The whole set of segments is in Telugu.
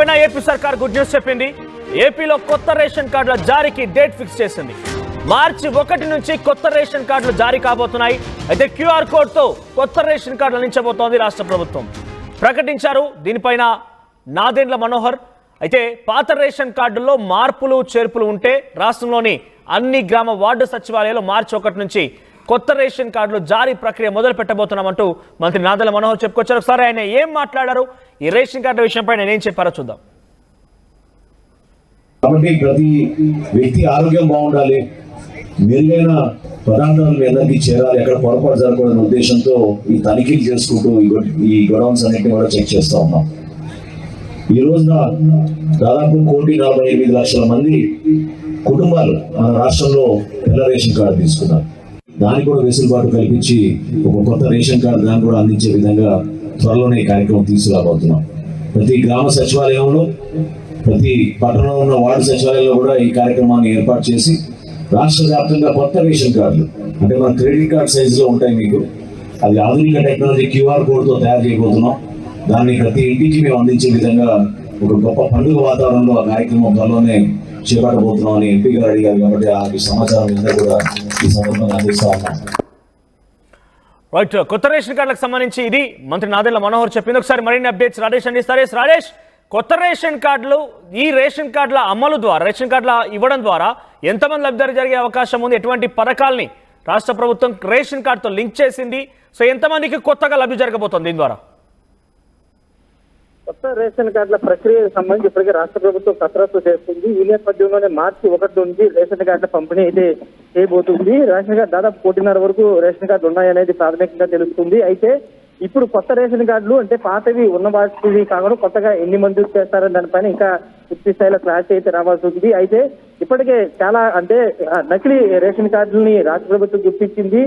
లేకపోయినా ఏపీ సర్కార్ గుడ్ న్యూస్ చెప్పింది. ఏపీలో కొత్త రేషన్ కార్డుల జారీకి డేట్ ఫిక్స్ చేసింది. మార్చి 1 నుంచి కొత్త రేషన్ కార్డులు జారీ కాబోతున్నాయి. అయితే క్యూఆర్ కోడ్తో కొత్త రేషన్ కార్డులు అందించబోతోంది రాష్ట్ర ప్రభుత్వం ప్రకటించారు. దీనిపైన నాదెండ్ల మనోహర్ అయితే పాత రేషన్ కార్డుల్లో మార్పులు చేర్పులు ఉంటే రాష్ట్రంలోని అన్ని గ్రామ వార్డు సచివాలయాల్లో మార్చి 1 నుంచి కొత్త రేషన్ కార్డులు జారీ ప్రక్రియ మొదలు పెట్టబోతున్నామంటూ మంత్రి నాదెండ్ల మనోహర్ చెప్పుకొచ్చారు. ఒకసారి ఆయన ఏం మాట్లాడారు, ఈ రేషన్ కార్డుల విషయంపై ఆయన ఏం చెప్పారో చూద్దాం. కాబట్టి ప్రతి వ్యక్తి ఆరోగ్యం బాగుండాలి, మెరుగైన పదార్థాలు మీ అందరికీ చేరాలి, ఎక్కడ పొరపాటు జరగకూడదనే ఉద్దేశంతో ఈ తనిఖీలు చేసుకుంటూ ఈ గొడవన్స్ అన్నింటినీ కూడా చెక్ చేస్తూ ఉన్నాం. ఈ రోజున దాదాపు 1,48,00,000 మంది కుటుంబాలు మన రాష్ట్రంలో తెల్ల రేషన్ కార్డు తీసుకున్నారు. దానికి కూడా వెసులుబాటు కల్పించి ఒక కొత్త రేషన్ కార్డు దాన్ని కూడా అందించే విధంగా త్వరలోనే ఈ కార్యక్రమం తీసుకురాబోతున్నాం. ప్రతి గ్రామ సచివాలయంలో, ప్రతి పట్టణంలో ఉన్న వార్డు సచివాలయంలో కూడా ఈ కార్యక్రమాన్ని ఏర్పాటు చేసి రాష్ట్ర వ్యాప్తంగా కొత్త రేషన్ కార్డులు అంటే మన క్రెడిట్ కార్డ్ సైజులో ఉంటాయి మీకు, అది ఆధునిక టెక్నాలజీ క్యూఆర్ కోడ్తో తయారు చేయబోతున్నాం. దాన్ని ప్రతి ఇంటికి మేము అందించే విధంగా ఒక గొప్ప పండుగ వాతావరణంలో ఆ కార్యక్రమం త్వరలోనే చేపట్టబోతున్నాం అని ఎంపీ గారు అడిగారు. కాబట్టి ఆ సమాచారం అందరూ కూడా ఈ సందర్భంగా అందిస్తా ఉన్నాం. రైట్, కొత్త రేషన్ కార్డులకు సంబంధించి ఇది మంత్రి నాదెండ్ల మనోహర్ చెప్పింది. ఒకసారి మరిన్ని అప్డేట్స్ రాజేష్ అందిస్తారు. రాజేష్, కొత్త రేషన్ కార్డులు, ఈ రేషన్ కార్డుల అమలు ద్వారా, రేషన్ కార్డుల ఇవ్వడం ద్వారా ఎంతమంది లబ్ధిదారు జరిగే అవకాశం ఉంది? ఎటువంటి పథకాల్ని రాష్ట్ర ప్రభుత్వం రేషన్ కార్డుతో లింక్ చేసింది? సో ఎంతమందికి కొత్తగా లబ్ధి జరగబోతోంది దీని ద్వారా? కొత్త రేషన్ కార్డుల ప్రక్రియకు సంబంధించి ఇప్పటికే రాష్ట్ర ప్రభుత్వం కసరత్తు చేస్తుంది. ఈ నేపథ్యంలోనే మార్చి 1 నుంచి రేషన్ కార్డుల పంపిణీ అయితే చేయబోతుంది. రేషన్ కార్డు దాదాపు 1,500 వరకు రేషన్ కార్డులు ఉన్నాయనేది ప్రాథమికంగా తెలుస్తుంది. అయితే ఇప్పుడు కొత్త రేషన్ కార్డులు అంటే పాతవి ఉన్న వాటివి కాకుండా కొత్తగా ఎన్ని మంది చేస్తారని దానిపైన ఇంకా పూర్తి స్థాయిలో క్లారిటీ అయితే రావాల్సి ఉంది. అయితే ఇప్పటికే చాలా అంటే నకిలీ రేషన్ కార్డులని రాష్ట్ర ప్రభుత్వం గుర్తించింది.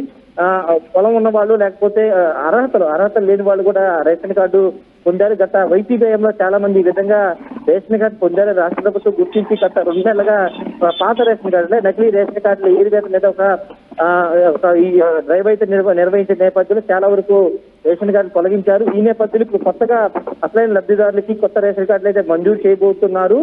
పొలం ఉన్న వాళ్ళు లేకపోతే అర్హతలు లేని వాళ్ళు కూడా రేషన్ కార్డు పొందారు. గత వైసీపీలో చాలా మంది ఈ విధంగా రేషన్ కార్డు పొందారు. రాష్ట్ర ప్రభుత్వం గుర్తించి గత 2 నెలలుగా పాత రేషన్ కార్డులే నకిలీ రేషన్ కార్డులు ఏరివేత మీద ఒక డ్రైవ్ అయితే నిర్వహించే నేపథ్యంలో చాలా వరకు రేషన్ కార్డు తొలగించారు. ఈ నేపథ్యంలో ఇప్పుడు కొత్తగా అసలైన లబ్ధిదారులకి కొత్త రేషన్ కార్డులు అయితే మంజూరు చేయబోతున్నారు.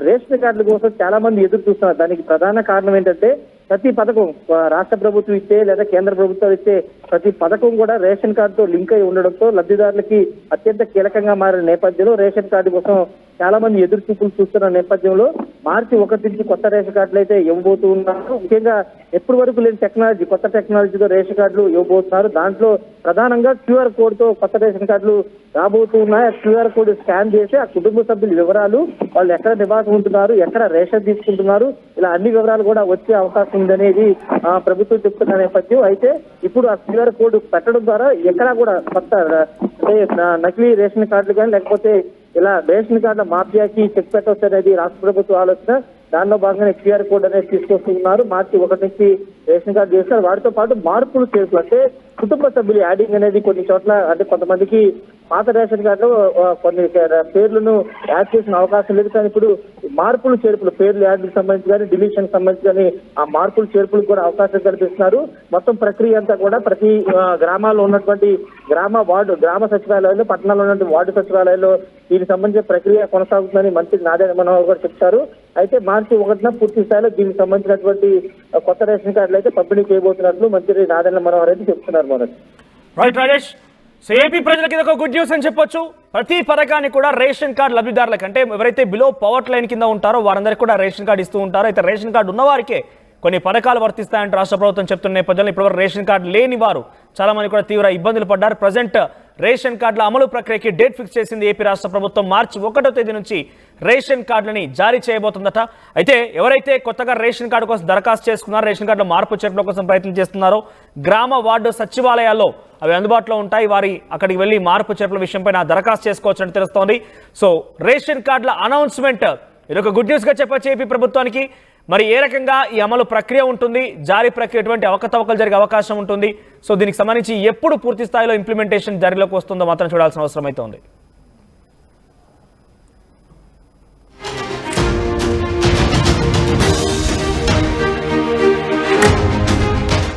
రేషన్ కార్డుల కోసం చాలా మంది ఎదురు చూస్తున్నారు. దానికి ప్రధాన కారణం ఏంటంటే ప్రతి పథకం రాష్ట్ర ప్రభుత్వం ఇచ్చే లేదా కేంద్ర ప్రభుత్వం ఇచ్చే ప్రతి పథకం కూడా రేషన్ కార్డుతో లింక్ అయి ఉండడంతో లబ్ధిదారులకి అత్యంత కీలకంగా మారిన నేపథ్యంలో రేషన్ కార్డు కోసం చాలా మంది ఎదురు చూపులు చూస్తున్న నేపథ్యంలో మార్చి 1 నుంచి కొత్త రేషన్ కార్డులు అయితే ఇవ్వబోతూ ఉన్నారు. ముఖ్యంగా ఎప్పటి వరకు లేని టెక్నాలజీ, కొత్త టెక్నాలజీతో రేషన్ కార్డులు ఇవ్వబోతున్నారు. దాంట్లో ప్రధానంగా క్యూఆర్ కోడ్తో కొత్త రేషన్ కార్డులు రాబోతూ ఉన్నాయి. ఆ క్యూఆర్ కోడ్ స్కాన్ చేసి ఆ కుటుంబ సభ్యుల వివరాలు, వాళ్ళు ఎక్కడ నివాసం ఉంటున్నారు, ఎక్కడ రేషన్ తీసుకుంటున్నారు, ఇలా అన్ని వివరాలు కూడా వచ్చే అవకాశం ఉందనేది ప్రభుత్వం చెప్తున్న నేపథ్యం. అయితే ఇప్పుడు ఆ క్యూఆర్ కోడ్ పెట్టడం ద్వారా ఎక్కడా కూడా కొత్త నకిలీ రేషన్ కార్డులు కానీ లేకపోతే ఇలా రేషన్ కార్డుల మాఫియాకి చెక్ పెట్టవచ్చు అనేది రాష్ట్ర ప్రభుత్వ ఆలోచన. దానిలో భాగంగానే క్యూఆర్ కోడ్ అనేది తీసుకొస్తున్నారు. మార్చి 1 నుంచి రేషన్ కార్డు చేస్తారు. వాటితో పాటు మార్పులు చేర్పులు అంటే కుటుంబ సభ్యులు యాడింగ్ అనేది కొన్ని చోట్ల అంటే కొంతమందికి పాత రేషన్ కార్డులో కొన్ని పేర్లను యాడ్ చేసిన అవకాశం లేదు. కానీ ఇప్పుడు మార్పులు చేర్పులు పేర్లు యాడ్కి సంబంధించి కానీ డిలీషన్ సంబంధించి కానీ ఆ మార్పులు చేర్పులకు కూడా అవకాశం కల్పిస్తున్నారు. మొత్తం ప్రక్రియ అంతా కూడా ప్రతి గ్రామాల్లో ఉన్నటువంటి గ్రామ సచివాలయాల్లో, పట్టణాల్లో ఉన్నటువంటి వార్డు సచివాలయాల్లో దీనికి సంబంధించిన ప్రక్రియ కొనసాగుతుందని మంత్రి నాదెండ్ల మనోహర్ గారు చెప్తారు. అయితే మార్చి 1న పూర్తి స్థాయిలో దీనికి సంబంధించినటువంటి కొత్త రేషన్ కార్డులు అయితే పంపిణీ చేయబోతున్నట్లు మంత్రి నాదెండ్ల మనోహర్ అయితే చెప్తున్నారు. రైట్ రాజేష్, సో ఏపీ ప్రజలకు ఇది ఒక గుడ్ న్యూస్ అని చెప్పొచ్చు. ప్రతి పథకాన్ని కూడా రేషన్ కార్డు లబ్ధిదారులకు అంటే ఎవరైతే బిలో పవర్టీ లైన్ కింద ఉంటారో వారందరికీ కూడా రేషన్ కార్డు ఇస్తూ ఉంటారు. అయితే రేషన్ కార్డు ఉన్నవారికే కొన్ని పథకాలు వర్తిస్తాయంటే రాష్ట్ర ప్రభుత్వం చెప్తున్న నేపథ్యంలో ఇప్పటివరకు రేషన్ కార్డు లేని వారు చాలా మంది కూడా తీవ్ర ఇబ్బందులు పడ్డారు. ప్రజెంట్ రేషన్ కార్డుల అమలు ప్రక్రియకి డేట్ ఫిక్స్ చేసింది ఏపీ రాష్ట్ర ప్రభుత్వం. మార్చి 1వ తేదీ నుంచి రేషన్ కార్డులని జారీ చేయబోతుందట. అయితే ఎవరైతే కొత్తగా రేషన్ కార్డు కోసం దరఖాస్తు చేసుకున్నారో, రేషన్ కార్డులో మార్పు చేర్పుల కోసం ప్రయత్నం చేస్తున్నారో గ్రామ వార్డు సచివాలయాల్లో అవి అందుబాటులో ఉంటాయి. వారి అక్కడికి వెళ్ళి మార్పు చేర్పుల విషయంపై దరఖాస్తు చేసుకోవచ్చని తెలుస్తోంది. సో రేషన్ కార్డుల అనౌన్స్మెంట్ ఇది ఒక గుడ్ న్యూస్గా చెప్పొచ్చు ఏపీ ప్రభుత్వానికి. మరి ఏ రకంగా ఈ అమలు ప్రక్రియ ఉంటుంది, జారీ ప్రక్రియ ఎటువంటి అవకతవకలు జరిగే అవకాశం ఉంటుంది, సో దీనికి సంబంధించి ఎప్పుడు పూర్తి స్థాయిలో ఇంప్లిమెంటేషన్ జారీలోకి వస్తుందో మాత్రం చూడాల్సిన అవసరం అయితే ఉంది.